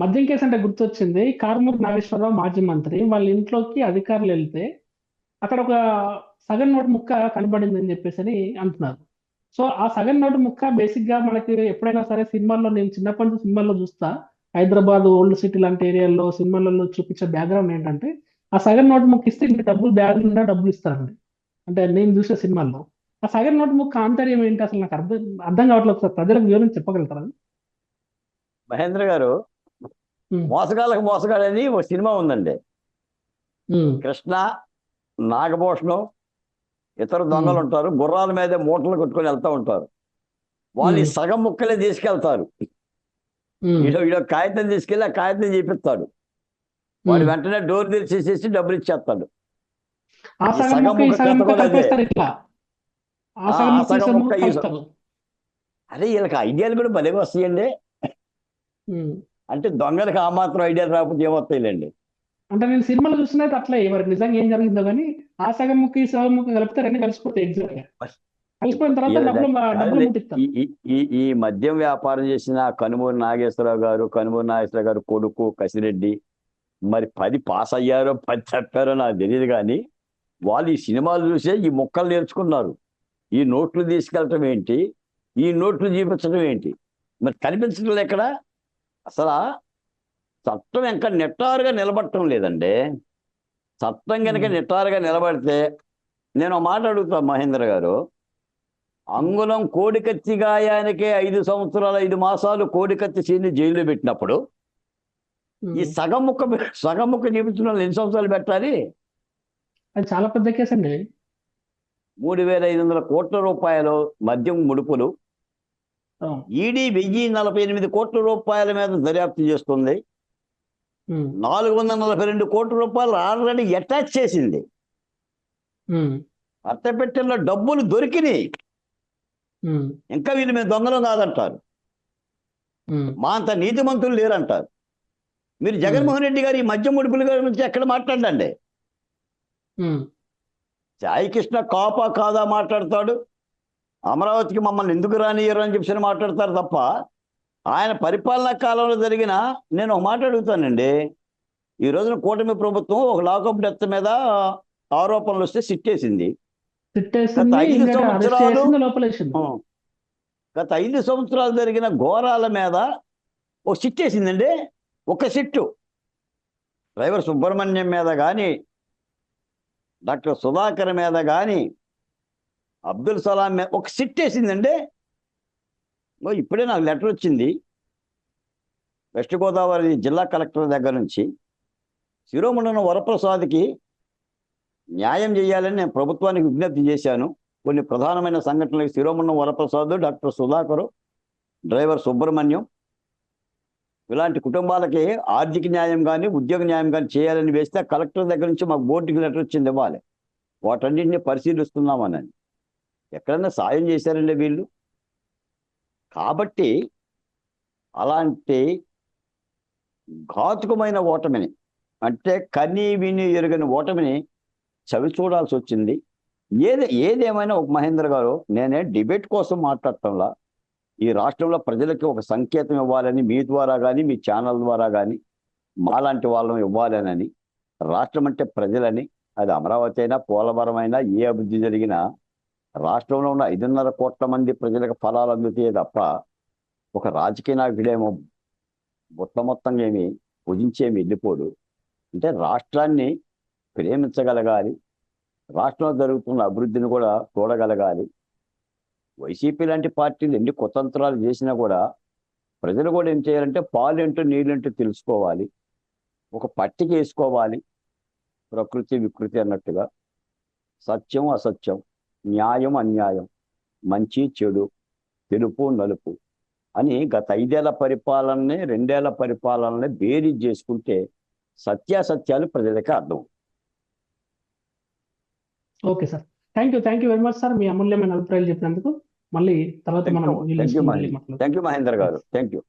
మద్యం కేసు అంటే గుర్తొచ్చింది. కారుమూరి నాగేశ్వరరావు మాజీ మంత్రి వాళ్ళ ఇంట్లోకి అధికారులు వెళ్తే అక్కడ ఒక సగం నోటు ముక్క కనబడింది అని చెప్పేసి అని అంటున్నారు. సో ఆ సగం నోటు ముక్క బేసిక్ గా మనకి ఎప్పుడైనా సరే సినిమాల్లో, నేను చిన్నప్పటి నుంచి సినిమాల్లో చూస్తా, హైదరాబాద్ ఓల్డ్ సిటీ లాంటి ఏరియాల్లో సినిమాలలో చూపించే బ్యాక్గ్రౌండ్ ఏంటంటే ఆ సగం నోటు ముక్క ఇస్తే ఇంక డబ్బులు, బ్యాగ్ నిండా డబ్బులు ఇస్తారండి. అంటే నేను చూసే సినిమాల్లో ఆ సగం నోటు ముక్క ఆంతర్యం ఏంటి అసలు నాకు అర్థం అర్థం కావట్లేదు. ఒకసారి ప్రజలకు వివరించి చెప్పగలుగుతారా? మహేంద్ర గారు, ఉమ్, మోసగాళ్ళకి మోసగాడని ఒక సినిమా ఉందండి. ఉమ్, కృష్ణ, నాగభూషణం, ఇతర ఉమ్, దొంగలు ఉంటారు, గుర్రాల మీద మూటలు కొట్టుకొని వెళ్తూ ఉంటారు. వాళ్ళు ఈ ఉమ్, సగం ముక్కలే తీసుకెళ్తారు. ఉమ్, ఈడో కాగితం తీసుకెళ్ళి ఆ కాగితం చూపిస్తాడు. వాడు ఉమ్. వెంటనే డోర్ తెరిచేసేసి డబ్బులు ఇచ్చేస్తాడు. ఆ ఈ సగం సగం ముక్క ఈ ముక్క సగం కథ ముక్క కూడా అదే. కలిపేస్తారు ఇట్లా. ఆ సగం ఆ ముక్క ఈ సగం సగం ముక్క ముక్క కలుపుతారు. అదే వీళ్ళకి ఐడియాలు కూడా భలే వస్తాయండి. ఉమ్. అంటే దొంగలకు ఆ మాత్రం ఐడియాలు రాకపోతే ఏమొస్తాయిలేండి. అంటే నేను సినిమాలో చూసినది అట్లే, మరి నిజంగా ఏం జరిగిందో కానీ ఆ సగం ముక్క ఈ సగం ముక్క కలిపితే రెండు కలిసిపోతాయి ఎగ్జాక్ట్ గా. కలిసిపోయిన తర్వాత వీళ్ళ డబ్బులు డబ్బులు కాదండి. ఈ ముట్టిస్తారు. ఈ ఈ ఈ మద్యం వ్యాపారం చేసిన కనుమూరి నాగేశ్వరరావు గారు కొడుకు కసిరెడ్డి, మరి 10 పాస్ అయ్యారో 10 చెప్పారో నాకు తెలియదు కానీ వాళ్ళు ఈ సినిమాలు చూసే ఈ ముక్కలు నేర్చుకున్నారు. ఈ నోట్లు తీసుకెళ్ళటం ఏంటి, ఈ నోట్లు చూపించడం ఏంటి, మరి కనిపించడం ఎక్కడ? అసలు చట్టం ఇంకా నిట్టారుగా నిలబడటం లేదండి. చట్టం కనుక ఉమ్. నిట్టారుగా నిలబడితే, నేను ఒక మాట అడుగుతా మహేంద్ర గారు, ఉమ్. అంగుళం కోడికత్తి గాయానికే 5 సంవత్సరాలు 5 మాసాలు కోడికత్తి సీని జైల్లో పెట్టినప్పుడు ఈ ఉమ్. సగం ముక్క చూపించిన వాళ్ళు ఎన్ని సంవత్సరాలు పెట్టాలి? అది చాలా పెద్ద కేసు అండి. 3,500 కోట్ల రూపాయలు మద్యం ముడుపులు. అవును. ఈడీ 1,048 కోట్ల రూపాయల మీద దర్యాప్తు చేస్తుంది. ఉమ్. 442 కోట్ల రూపాయలు ఆల్రెడీ అటాచ్ చేసింది. ఉమ్. అట్టపెట్టెల్లో డబ్బులు దొరికినాయి. ఉమ్. ఇంకా వీళ్ళు మేము దొంగలు కాదంటారు. ఉమ్. మా అంత నీతిమంతులు లేరంటారు. మీరు ఉమ్. జగన్మోహన్ రెడ్డి గారు ఈ మద్యం ముడుపుల గురించి ఎక్కడ మాట్లాడండి. ఉమ్. సాయి కృష్ణ కాపా కాదా మాట్లాడతాడు, అమరావతికి మమ్మల్ని ఎందుకు రానియరు అని చెప్పి మాట్లాడతారు తప్ప, ఆయన పరిపాలనా కాలంలో జరిగిన, నేను ఒక మాట అడుగుతానండి. ఈ రోజున కూటమి ప్రభుత్వం ఒక లాకప్ డెత్ మీద ఆరోపణలు వస్తే సిట్టేసింది. గత తిట్టేసింది, ఐదు ఇంకా అరెస్ట్ సంవత్సరాలు చేసింది, లోపలేసింది. ఆ, గత 5 సంవత్సరాలు జరిగిన ఘోరాల మీద ఒక సిట్టేసిందండి. ఒక సిట్టు డ్రైవర్ సుబ్రహ్మణ్యం మీద కానీ, డాక్టర్ సుధాకర్ మీద కానీ, అబ్దుల్ సలాం మీద ఒక సిట్టేసిందండి. ఇప్పుడే నాకు లెటర్ వచ్చింది వెస్ట్ గోదావరి జిల్లా కలెక్టర్ దగ్గర నుంచి. శిరోమండలం వరప్రసాద్కి న్యాయం చేయాలని నేను ప్రభుత్వానికి విజ్ఞప్తి చేశాను. కొన్ని ప్రధానమైన సంఘటనలకు శిరోమండలం వరప్రసాద్, డాక్టర్ సుధాకర్, డ్రైవర్ సుబ్రహ్మణ్యం ఇలాంటి కుటుంబాలకి ఆర్థిక న్యాయం కానీ ఉద్యోగ న్యాయం కానీ చేయాలని వేస్తే కలెక్టర్ దగ్గర నుంచి మాకు బోర్డుకి లెటర్ వచ్చింది ఇవ్వాలి. వాటన్నింటినీ పరిశీలిస్తున్నామని. ఎక్కడన్నా సాయం చేశారండి వీళ్ళు? కాబట్టి అలాంటి ఘాతుకమైన ఓటమిని, అంటే కని విని ఎరుగని ఓటమిని చవి చూడాల్సి వచ్చింది. ఏదేమైనా ఒక మహేంద్ర గారు, నేనే డిబేట్ కోసం మాట్లాడటంలా, ఈ రాష్ట్రంలో ప్రజలకి ఒక సంకేతం ఇవ్వాలని, మీ ద్వారా కానీ మీ ఛానల్ ద్వారా కానీ మాలాంటి వాళ్ళని ఇవ్వాలనని. రాష్ట్రం అంటే ప్రజలని, అది అమరావతి అయినా పోలవరం అయినా ఏ అభివృద్ధి జరిగినా రాష్ట్రంలో ఉన్న 5.5 కోట్ల మంది ప్రజలకు ఫలాలు అందుతాయే తప్ప ఒక రాజకీయ నాయకుడేమో మొత్తంగా ఏమి భుజించేమి వెళ్ళిపోడు. అంటే రాష్ట్రాన్ని ప్రేమించగలగాలి, రాష్ట్రంలో జరుగుతున్న అభివృద్ధిని కూడా చూడగలగాలి. వైసీపీ లాంటి పార్టీలు ఎన్ని కుతంత్రాలు చేసినా కూడా ప్రజలు కూడా ఏం చేయాలంటే పాలేంటో నీళ్ళంటూ తెలుసుకోవాలి, ఒక పట్టిక వేసుకోవాలి. ప్రకృతి వికృతి అన్నట్టుగా సత్యం అసత్యం, న్యాయం అన్యాయం, మంచి చెడు, తెలుపు నలుపు అని గత 5 ఏళ్ల పరిపాలనని 2 ఏళ్ల పరిపాలనని బేరీజ్ చేసుకుంటే సత్యాసత్యాలు ప్రజలకి అర్థం. Okay sir. Thank you very much sir, మీ అమూల్యమైన అభిప్రాయాలు చెప్పినందుకు. మళ్ళీ తర్వాత థ్యాంక్ మనం యూ వీలు థ్యాంక్ యూ వస్తుంది మళ్ళీ మహేంద్ర మాట్లాడుకుందాం. థ్యాంక్ యూ మహేందర్ గారు, థ్యాంక్స్. Thank you.